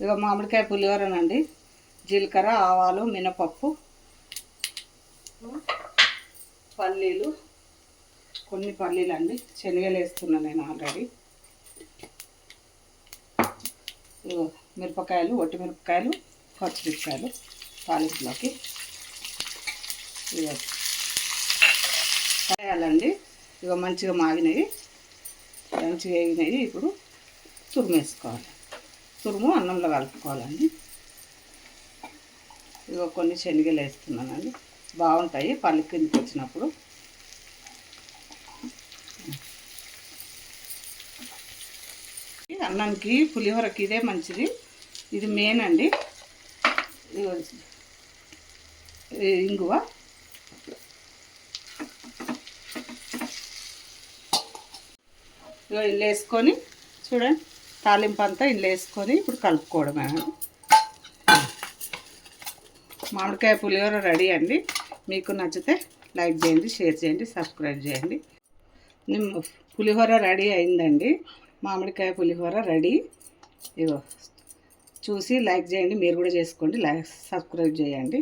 ఇక మామిడికాయ పులిహోరనండి. జీలకర్ర, ఆవాలు, మినపప్పు, పల్లీలు, కొన్ని పల్లీలు అండి, శనగలు వేస్తున్నాను నేను ఆల్రెడీ. ఇగో మిరపకాయలు, ఒట్టి మిరపకాయలు, పచ్చిమిరపకాయలు తాలింపులోకి ఇగో వేయాలండి. ఇగో మంచిగా మాగినవి, మంచిగా వేగినవి. ఇప్పుడు తురుము వేసుకోవాలి. తురుము అన్నంలో కలుపుకోవాలండి. ఇగో కొన్ని శనగలు వేస్తున్నానండి, బాగుంటాయి పల్లి కిందకి వచ్చినప్పుడు. అన్నానికి పులిహోరకి ఇదే మంచిది, ఇది మెయిన్ అండి. ఇంగువ, ఇల్లు వేసుకొని చూడండి, తాలింపు అంతా ఇల్లు వేసుకొని ఇప్పుడు కలుపుకోవడమే. మామిడికాయ పులిహోర రెడీ అండి. మీకు నచ్చితే లైక్ చేయండి, షేర్ చేయండి, సబ్స్క్రైబ్ చేయండి. పులిహోర రెడీ అయిందండి. మామిడికాయ పులిహోర రెడీ. ఇగో చూసి లైక్ చేయండి, మీరు కూడా చేసుకోండి, సబ్స్క్రైబ్ చేయండి.